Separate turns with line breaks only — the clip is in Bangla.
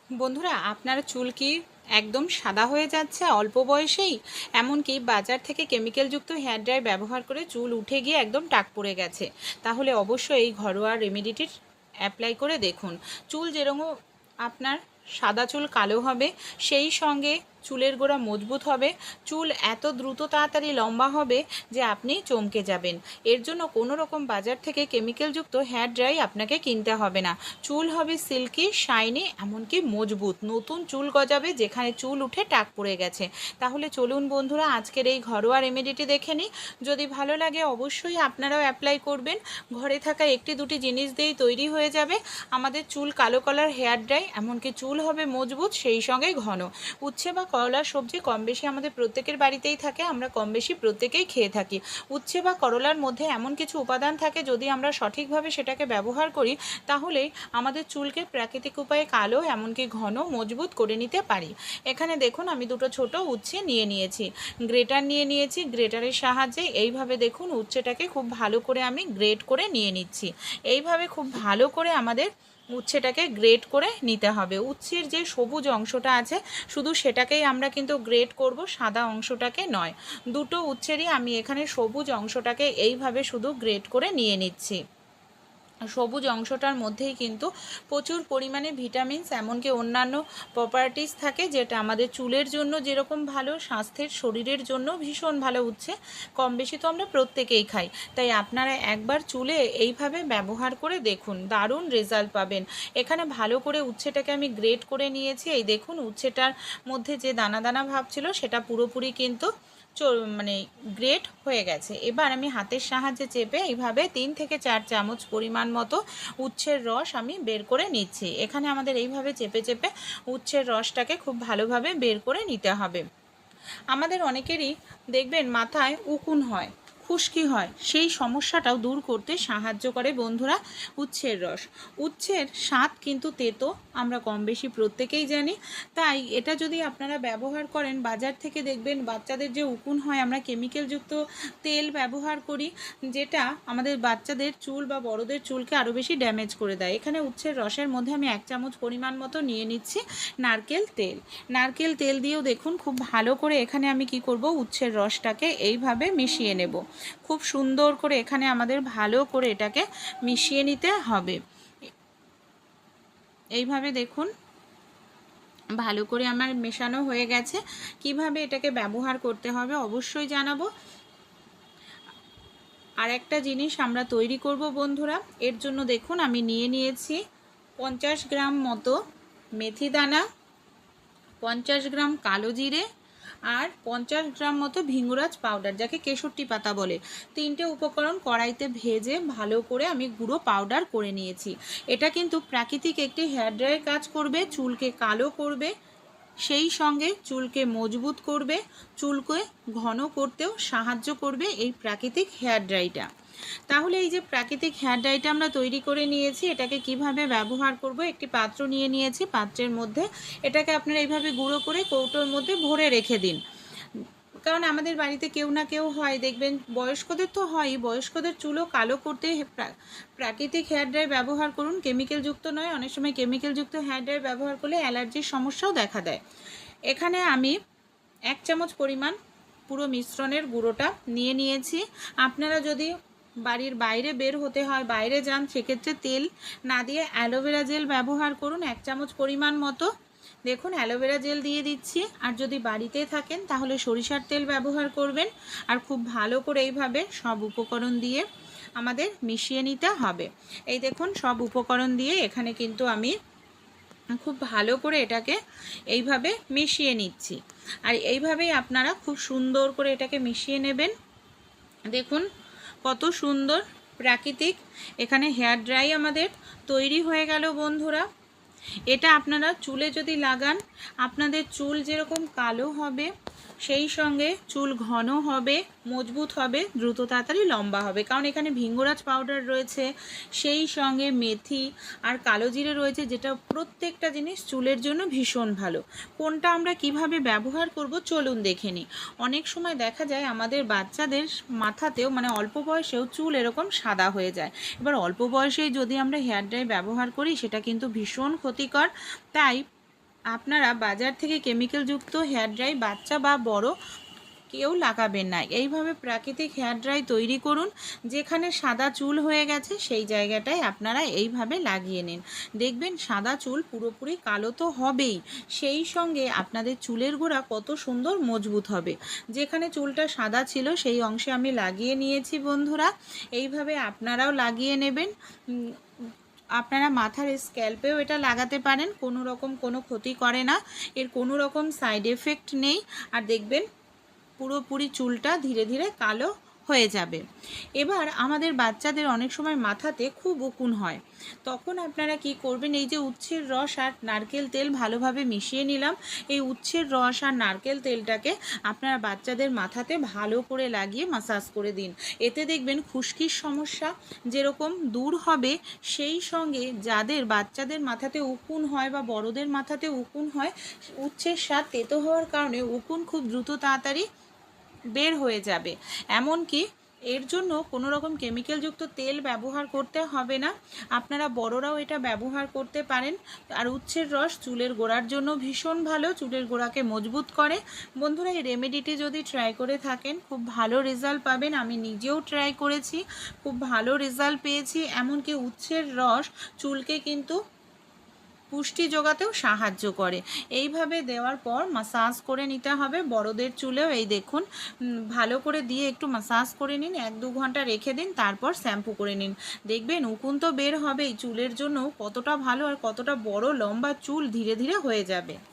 বন্ধুরা, আপনার চুল কি একদম সাদা হয়ে যাচ্ছে অল্প বয়সেই? এমনকি বাজার থেকে কেমিক্যালযুক্ত হেয়ার ড্রাই ব্যবহার করে চুল উঠে গিয়ে একদম টাক পড়ে গেছে? তাহলে অবশ্যই এই ঘরোয়া রেমেডিটির অ্যাপ্লাই করে দেখুন। চুল যেরকম আপনার সাদা চুল কালো হবে, সেই সঙ্গে চুলের গোড়া মজবুত হবে, চুল এত দ্রুত তাড়াতাড়ি লম্বা হবে যে আপনি চমকে যাবেন। এর জন্য কোনো রকম বাজার থেকে কেমিক্যালযুক্ত হেয়ার ড্রাই আপনাকে কিনতে হবে না। চুল হবে সিল্কি, শাইনি, এমনকি মজবুত, নতুন চুল গজাবে যেখানে চুল উঠে টাক পড়ে গেছে। তাহলে চলুন বন্ধুরা, আজকের এই ঘরোয়া রেমেডিটি দেখে নিই। যদি ভালো লাগে অবশ্যই আপনারাও অ্যাপ্লাই করবেন। ঘরে থাকা একটি দুটি জিনিস দিয়েই তৈরি হয়ে যাবে আমাদের চুল কালো কলার হেয়ার ড্রাই। এমনকি চুল হবে মজবুত, সেই সঙ্গে ঘন। উচ্ছে বা করলার সবজি কম বেশি আমাদের প্রত্যেকের বাড়িতেই থাকে, আমরা কম বেশি প্রত্যেকেই খেয়ে থাকি। উচ্ছে বা করলার মধ্যে এমন কিছু উপাদান থাকে, যদি আমরা সঠিকভাবে সেটাকে ব্যবহার করি তাহলে আমাদের চুলকে প্রাকৃতিক উপায়ে কালো এমনকি ঘন মজবুত করে নিতে পারি। এখানে দেখুন, আমি দুটো ছোট উচ্ছে নিয়ে নিয়েছি, গ্রেটার নিয়ে নিয়েছি। গ্রেটারের সাহায্যে এইভাবে দেখুন উচ্ছেটাকে খুব ভালো করে আমি গ্রেট করে নিয়ে নিচ্ছি। এইভাবে খুব ভালো করে আমাদের উচ্ছেটাকে গ্রেট করে নিতে হবে। উচ্ছের যে সবুজ অংশটা আছে শুধু সেটাকেই আমরা কিন্তু গ্রেট করব, সাদা অংশটাকে নয়। দুটো উচ্ছেরই আমি এখানে সবুজ অংশটাকে এইভাবে শুধু গ্রেট করে নিয়ে নিচ্ছি। সবুজ অংশটার মধ্যেই কিন্তু প্রচুর পরিমাণে ভিটামিনস এমনকি অন্যান্য প্রপার্টিস থাকে, যেটা আমাদের চুলের জন্য যেরকম ভালো, স্বাস্থ্যের শরীরের জন্য ভীষণ ভালো। উচ্ছে কম বেশি তো আমরা প্রত্যেকেই খাই, তাই আপনারা একবার চুলে এইভাবে ব্যবহার করে দেখুন, দারুণ রেজাল্ট পাবেন। এখানে ভালো করে উচ্ছেটাকে আমি গ্রেট করে নিয়েছি। এই দেখুন, উচ্ছেটার মধ্যে যে দানা দানা ভাব ছিল সেটা পুরোপুরি কিন্তু মানে গ্রেট হয়ে গেছে। এবার আমি হাতের সাহায্যে চেপে এইভাবে 3 থেকে 4 চামচ পরিমাণ মতো উচ্ছের রস আমি বের করে নিচ্ছি। এখানে আমাদের এইভাবে চেপে চেপে উচ্ছের রসটাকে খুব ভালোভাবে বের করে নিতে হবে। আমাদের অনেকেরই দেখবেন মাথায় উকুন হয়, খুশকি হয়, সেই সমস্যাটাও দূর করতে সাহায্য করে বন্ধুরা উচ্ছের রস। উচ্ছের স্বাদ কিন্তু তেতো, আমরা কম বেশি প্রত্যেকেই জানি। তাই এটা যদি আপনারা ব্যবহার করেন, বাজার থেকে দেখবেন বাচ্চাদের যে উকুন হয়, আমরা কেমিক্যালযুক্ত তেল ব্যবহার করি, যেটা আমাদের বাচ্চাদের চুল বা বড়দের চুলকে আরও বেশি ড্যামেজ করে দেয়। এখানে উচ্ছের রসের মধ্যে আমি 1 চামচ পরিমাণ মতো নিয়ে নিচ্ছি নারকেল তেল। নারকেল তেল দিয়েও দেখুন খুব ভালো করে এখানে আমি কি করব, উচ্ছের রসটাকে এইভাবে মিশিয়ে নেব। খুব সুন্দর করে এখানে আমাদের ভালো করে এটাকে মিশিয়ে নিতে হবে। এইভাবে দেখুন ভালো করে আমার মেশানো হয়ে গেছে। কিভাবে এটাকে ব্যবহার করতে হবে অবশ্যই জানাবো। আর একটা জিনিস আমরা তৈরি করব বন্ধুরা, এর জন্য দেখুন আমি নিয়ে নিয়েছি 50 গ্রাম মতো মেথি দানা, 50 গ্রাম কালো জিরে, আর 50 গ্রাম মতো ভিঙ্গুরাজ পাউডার, যাকে কেশরটি পাতা বলে। 3টে উপকরণ কড়াইতে ভেজে ভালো করে আমি গুঁড়ো পাউডার করে নিয়েছি। এটা কিন্তু প্রাকৃতিক একটি হেয়ার ড্রাইয়ের কাজ করবে, চুলকে কালো করবে, সেই সঙ্গে চুলকে মজবুত করবে, চুলকে ঘন করতেও সাহায্য করবে এই প্রাকৃতিক হেয়ার ড্রাইটা। তাহলে এই যে প্রাকৃতিক হেয়ার ড্রাইটা আমরা তৈরি করে নিয়েছি, এটাকে কিভাবে ব্যবহার করব, একটি পাত্র নিয়ে নিয়েছি। পাত্রের মধ্যে এটাকে আপনারা এইভাবে গুঁড়ো করে কৌটোর মধ্যে ভরে রেখে দিন। কারণ আমাদের বাড়িতে কেউ না কেউ হয়, দেখবেন বয়স্কদের তো হয়ই, বয়স্কদের চুলও কালো করতে প্রাকৃতিক হেয়ার ড্রাই ব্যবহার করুন, কেমিক্যালযুক্ত নয়। অনেক সময় কেমিক্যালযুক্ত হেয়ার ড্রাই ব্যবহার করলে অ্যালার্জির সমস্যাও দেখা দেয়। এখানে আমি 1 চামচ পরিমাণ পুরো মিশ্রণের গুঁড়োটা নিয়ে নিয়েছি। আপনারা যদি বাড়ির বাইরে বের হতে হয়, বাইরে যান, সেক্ষেত্রে তেল না দিয়ে অ্যালোভেরা জেল ব্যবহার করুন 1 চামচ পরিমাণ মতো। দেখুন অ্যালোভেরা জেল দিয়ে দিচ্ছি। আর যদি বাড়িতে থাকেন তাহলে সরিষার তেল ব্যবহার করবেন। আর খুব ভালো করে এইভাবে সব উপকরণ দিয়ে আমাদের মিশিয়ে নিতে হবে। এই দেখুন সব উপকরণ দিয়ে এখানে কিন্তু আমি খুব ভালো করে এটাকে এইভাবে মিশিয়ে নিচ্ছি। আর এইভাবেই আপনারা খুব সুন্দর করে এটাকে মিশিয়ে নেবেন। দেখুন কত সুন্দর প্রাকৃতিক এখানে হেয়ার ড্রাই আমাদের তৈরি হয়ে গেল বন্ধুরা। এটা আপনারা চুলে যদি লাগান, আপনাদের চুল যেরকম কালো হবে, সেই সঙ্গে চুল ঘন হবে, মজবুত হবে, দ্রুত তাড়াতাড়ি লম্বা হবে। কারণ এখানে ভিঙ্গরাজ পাউডার রয়েছে, সেই সঙ্গে মেথি আর কালো জিরে রয়েছে, যেটা প্রত্যেকটা জিনিস চুলের জন্য ভীষণ ভালো। কোনটা আমরা কিভাবে ব্যবহার করব চলুন দেখে নিই। অনেক সময় দেখা যায় আমাদের বাচ্চাদের মাথাতেও, মানে অল্প বয়সেও চুল এরকম সাদা হয়ে যায়। এবার অল্প বয়সেই যদি আমরা হেয়ার ড্রাই ব্যবহার করি সেটা কিন্তু ভীষণ ক্ষতিকর। তাই আপনারা বাজার থেকে কেমিক্যালযুক্ত হেয়ার ড্রাই বাচ্চা বা বড় কেউ লাগাবেন না। এইভাবে প্রাকৃতিক হেয়ার ড্রাই তৈরি করুন। যেখানে সাদা চুল হয়ে গেছে সেই জায়গাটায় আপনারা এইভাবে লাগিয়ে নিন। দেখবেন সাদা চুল পুরোপুরি কালো তো হবেই, সেই সঙ্গে আপনাদের চুলের গোড়া কত সুন্দর মজবুত হবে। যেখানে চুলটা সাদা ছিল সেই অংশে আমি লাগিয়ে নিয়েছি বন্ধুরা। এইভাবে আপনারাও লাগিয়ে নেবেন। আপনারা মাথার স্ক্যাল্পেও এটা লাগাতে পারেন, কোনো রকম কোনো ক্ষতি করে না, এর কোনো রকম সাইড এফেক্ট নেই। আর দেখবেন পুরোপুরি চুলটা ধীরে ধীরে কালো হয়ে যাবে। এবার আমাদের বাচ্চাদের অনেক সময় মাথাতে খুব উকুন হয়, তখন আপনারা কি করবেন, এই যে উচ্ছের রস আর নারকেল তেল ভালোভাবে মিশিয়ে নিলাম। এই উচ্ছের রস আর নারকেল তেলটাকে আপনারা বাচ্চাদের মাথাতে ভালো করে লাগিয়ে মাসাজ করে দিন। এতে দেখবেন খুশকির সমস্যা যেরকম দূর হবে, সেই সঙ্গে যাদের বাচ্চাদের মাথাতে উকুন হয় বা বড়দের মাথাতে উকুন হয়, উচ্ছের স্বাদ তেতো হওয়ার কারণে উকুন খুব দ্রুত তাড়াতাড়ি বের হয়ে যাবে। এমনকি এর জন্য কোনো রকম কেমিক্যালযুক্ত তেল ব্যবহার করতে হবে না, আপনারা বড়রাও এটা ব্যবহার করতে পারেন। আর উচ্ছের রস চুলের গোড়ার জন্য ভীষণ ভালো, চুলের গোড়াকে মজবুত করে। বন্ধুরা, এই রেমেডিটি যদি ট্রাই করে থাকেন খুব ভালো রেজাল্ট পাবেন। আমি নিজেও ট্রাই করেছি, খুব ভালো রেজাল্ট পেয়েছি। এমনকি উচ্ছের রস চুলকে কিন্তু পুষ্টি যোগাতেও সাহায্য করে। এইভাবে দেওয়ার পর মাসাজ করে নিতে হবে বড়দের চুলেও। এই দেখুন, ভালো করে দিয়ে একটু মাসাজ করে নিন, 1-2 ঘন্টা রেখে দিন, তারপর শ্যাম্পু করে নিন। দেখবেন উকুন তো বের হবেই, চুলের জন্য কতটা ভালো আর কতটা বড় লম্বা চুল ধীরে ধীরে হয়ে যাবে।